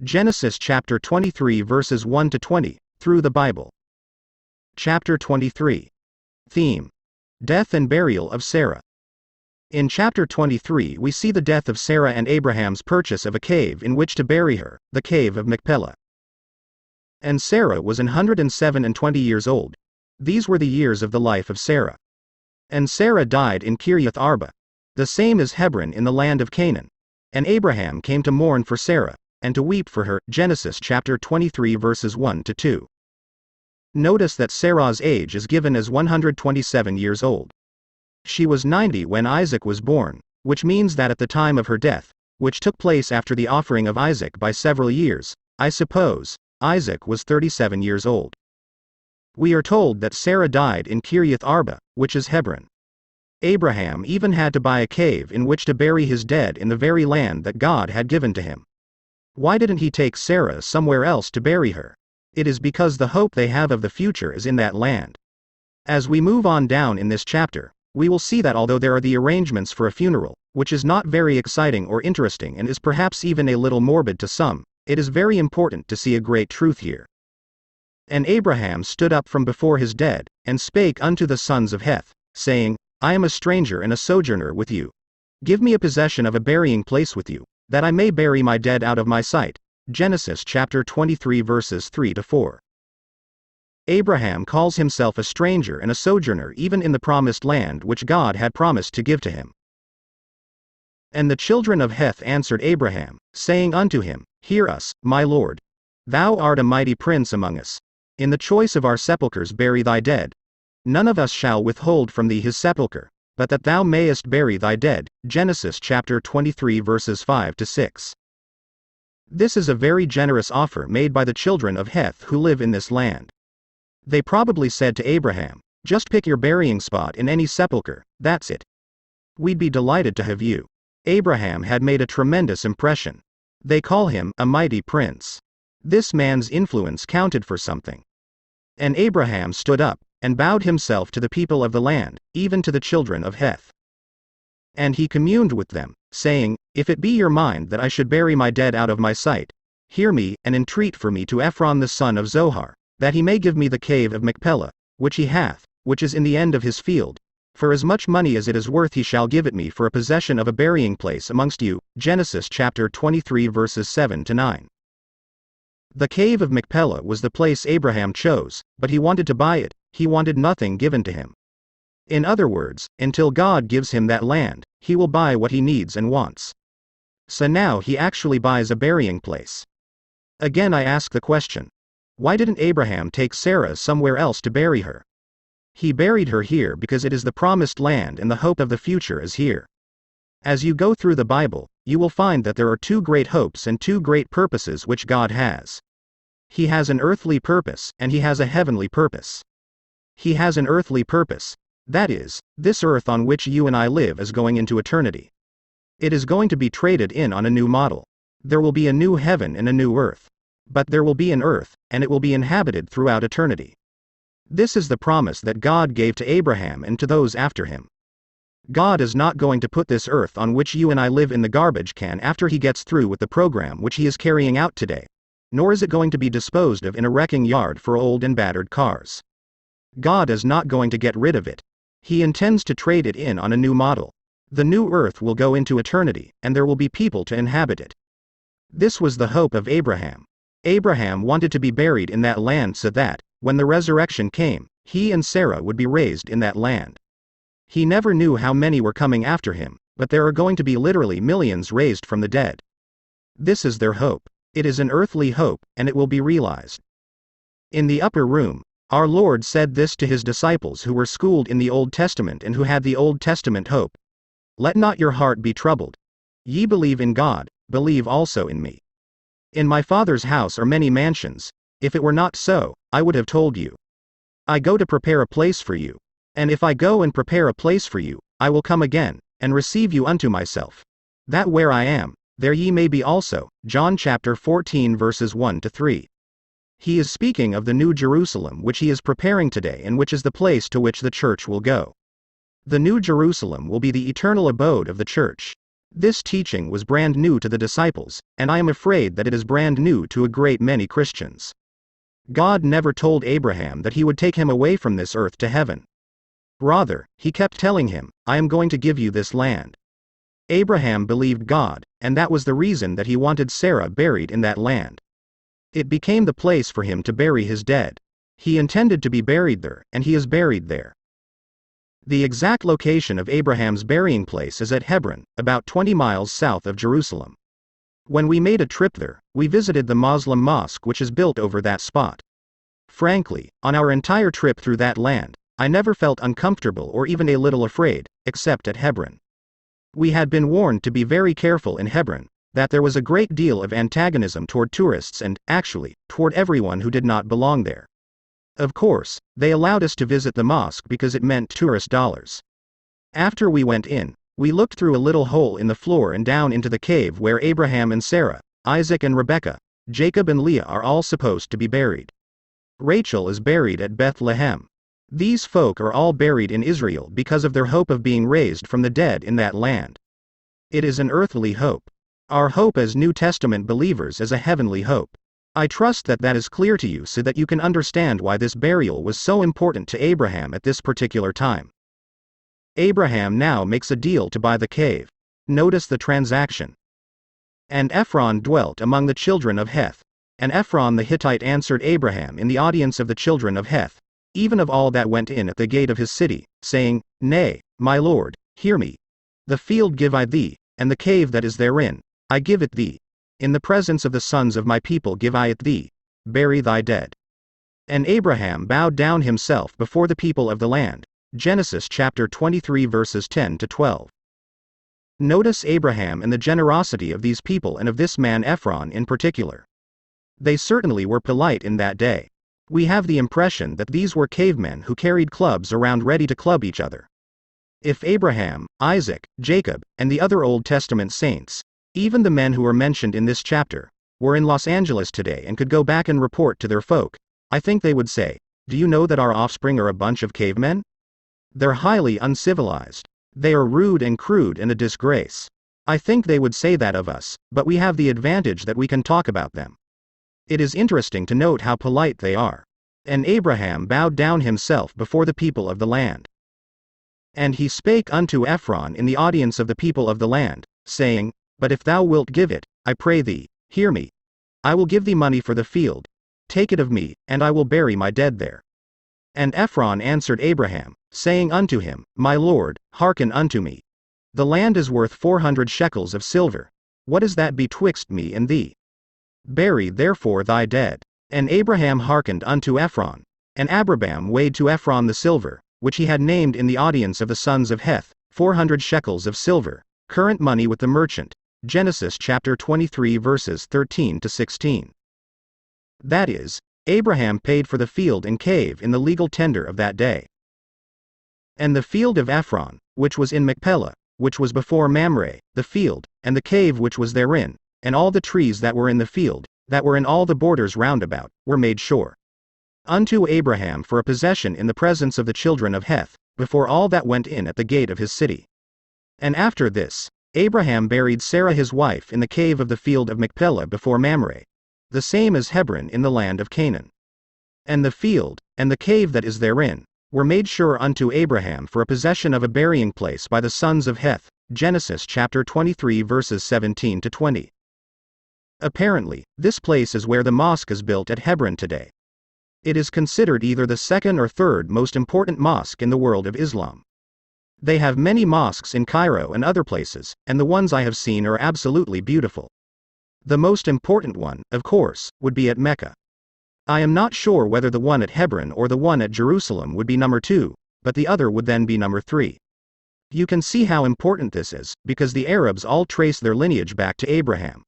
Genesis chapter 23 verses 1 to 20, through the Bible. Chapter 23. Theme: Death and Burial of Sarah. In chapter 23 we see the death of Sarah and Abraham's purchase of a cave in which to bury her, the cave of Machpelah. And Sarah was 107 and 20 years old. These were the years of the life of Sarah. And Sarah died in Kiriath Arba, the same as Hebron in the land of Canaan. And Abraham came to mourn for Sarah, and to weep for her. Genesis chapter 23 verses 1 to 2. Notice that Sarah's age is given as 127 years old. She was 90 when Isaac was born, which means that at the time of her death, which took place after the offering of Isaac by several years, I suppose, Isaac was 37 years old. We are told that Sarah died in Kiriath Arba, which is Hebron. Abraham even had to buy a cave in which to bury his dead in the very land that God had given to him. Why didn't he take Sarah somewhere else to bury her? It is because the hope they have of the future is in that land. As we move on down in this chapter, we will see that although there are the arrangements for a funeral, which is not very exciting or interesting and is perhaps even a little morbid to some, it is very important to see a great truth here. And Abraham stood up from before his dead, and spake unto the sons of Heth, saying, I am a stranger and a sojourner with you. Give me a possession of a burying place with you, that I may bury my dead out of my sight. Genesis chapter 23 verses 3 to 4. Abraham calls himself a stranger and a sojourner even in the promised land which God had promised to give to him. And the children of Heth answered Abraham, saying unto him, Hear us, my lord. Thou art a mighty prince among us. In the choice of our sepulchres bury thy dead. None of us shall withhold from thee his sepulchre, but that thou mayest bury thy dead. Genesis chapter 23 verses 5 to 6. This is a very generous offer made by the children of Heth who live in this land. They probably said to Abraham, just pick your burying spot in any sepulchre, that's it. We'd be delighted to have you. Abraham had made a tremendous impression. They call him a mighty prince. This man's influence counted for something. And Abraham stood up, and bowed himself to the people of the land, even to the children of Heth. And he communed with them, saying, If it be your mind that I should bury my dead out of my sight, hear me, and entreat for me to Ephron the son of Zohar, that he may give me the cave of Machpelah, which he hath, which is in the end of his field. For as much money as it is worth he shall give it me for a possession of a burying place amongst you. Genesis chapter 23 verses 7 to 9. The cave of Machpelah was the place Abraham chose, but he wanted to buy it, he wanted nothing given to him. In other words, until God gives him that land, he will buy what he needs and wants. So now he actually buys a burying place. Again I ask the question, why didn't Abraham take Sarah somewhere else to bury her? He buried her here because it is the promised land and the hope of the future is here. As you go through the Bible, you will find that there are two great hopes and two great purposes which God has. He has an earthly purpose, and he has a heavenly purpose. He has an earthly purpose, that is, this earth on which you and I live is going into eternity. It is going to be traded in on a new model. There will be a new heaven and a new earth. But there will be an earth, and it will be inhabited throughout eternity. This is the promise that God gave to Abraham and to those after him. God is not going to put this earth on which you and I live in the garbage can after he gets through with the program which he is carrying out today. Nor is it going to be disposed of in a wrecking yard for old and battered cars. God is not going to get rid of it. He intends to trade it in on a new model. The new earth will go into eternity, and there will be people to inhabit it. This was the hope of Abraham. Abraham wanted to be buried in that land so that, when the resurrection came, he and Sarah would be raised in that land. He never knew how many were coming after him, but there are going to be literally millions raised from the dead. This is their hope. It is an earthly hope, and it will be realized. In the upper room, our Lord said this to his disciples who were schooled in the Old Testament and who had the Old Testament hope. Let not your heart be troubled. Ye believe in God, believe also in me. In my Father's house are many mansions. If it were not so, I would have told you. I go to prepare a place for you. And if I go and prepare a place for you, I will come again, and receive you unto myself, that where I am, there ye may be also. John chapter 14 verses 1 to 3. He is speaking of the New Jerusalem which he is preparing today and which is the place to which the church will go. The New Jerusalem will be the eternal abode of the church. This teaching was brand new to the disciples, and I am afraid that it is brand new to a great many Christians. God never told Abraham that he would take him away from this earth to heaven. Rather, he kept telling him, I am going to give you this land. Abraham believed God, and that was the reason that he wanted Sarah buried in that land. It became the place for him to bury his dead. He intended to be buried there, and he is buried there. The exact location of Abraham's burying place is at Hebron, about 20 miles south of Jerusalem. When we made a trip there, we visited the Muslim mosque which is built over that spot. Frankly, on our entire trip through that land, I never felt uncomfortable or even a little afraid, except at Hebron. We had been warned to be very careful in Hebron, that there was a great deal of antagonism toward tourists and, actually, toward everyone who did not belong there. Of course, they allowed us to visit the mosque because it meant tourist dollars. After we went in, we looked through a little hole in the floor and down into the cave where Abraham and Sarah, Isaac and Rebekah, Jacob and Leah are all supposed to be buried. Rachel is buried at Bethlehem. These folk are all buried in Israel because of their hope of being raised from the dead in that land. It is an earthly hope. Our hope as New Testament believers is a heavenly hope. I trust that that is clear to you so that you can understand why this burial was so important to Abraham at this particular time. Abraham now makes a deal to buy the cave. Notice the transaction. And Ephron dwelt among the children of Heth. And Ephron the Hittite answered Abraham in the audience of the children of Heth, even of all that went in at the gate of his city, saying, Nay, my lord, hear me. The field give I thee, and the cave that is therein, I give it thee. In the presence of the sons of my people give I it thee. Bury thy dead. And Abraham bowed down himself before the people of the land. Genesis chapter 23 verses 10 to 12. Notice Abraham and the generosity of these people and of this man Ephron in particular. They certainly were polite in that day. We have the impression that these were cavemen who carried clubs around ready to club each other. If Abraham, Isaac, Jacob, and the other Old Testament saints, even the men who are mentioned in this chapter, were in Los Angeles today and could go back and report to their folk, I think they would say, do you know that our offspring are a bunch of cavemen? They're highly uncivilized. They are rude and crude and a disgrace. I think they would say that of us, but we have the advantage that we can talk about them. It is interesting to note how polite they are. And Abraham bowed down himself before the people of the land. And he spake unto Ephron in the audience of the people of the land, saying, But if thou wilt give it, I pray thee, hear me. I will give thee money for the field. Take it of me, and I will bury my dead there. And Ephron answered Abraham, saying unto him, My lord, hearken unto me. The land is worth 400 shekels of silver. What is that betwixt me and thee? Bury therefore thy dead. And Abraham hearkened unto Ephron. And Abraham weighed to Ephron the silver, which he had named in the audience of the sons of Heth, 400 shekels of silver, current money with the merchant. Genesis chapter 23 verses 13 to 16. That is, Abraham paid for the field and cave in the legal tender of that day. And the field of Ephron, which was in Machpelah, which was before Mamre, the field, and the cave which was therein, and all the trees that were in the field, that were in all the borders round about, were made sure unto Abraham for a possession in the presence of the children of Heth, before all that went in at the gate of his city. And after this, Abraham buried Sarah his wife in the cave of the field of Machpelah before Mamre, the same as Hebron in the land of Canaan. And the field, and the cave that is therein, were made sure unto Abraham for a possession of a burying place by the sons of Heth. Genesis chapter 23 verses 17 to 20. Apparently, this place is where the mosque is built at Hebron today. It is considered either the second or third most important mosque in the world of Islam. They have many mosques in Cairo and other places, and the ones I have seen are absolutely beautiful. The most important one, of course, would be at Mecca. I am not sure whether the one at Hebron or the one at Jerusalem would be number 2, but the other would then be number 3. You can see how important this is, because the Arabs all trace their lineage back to Abraham.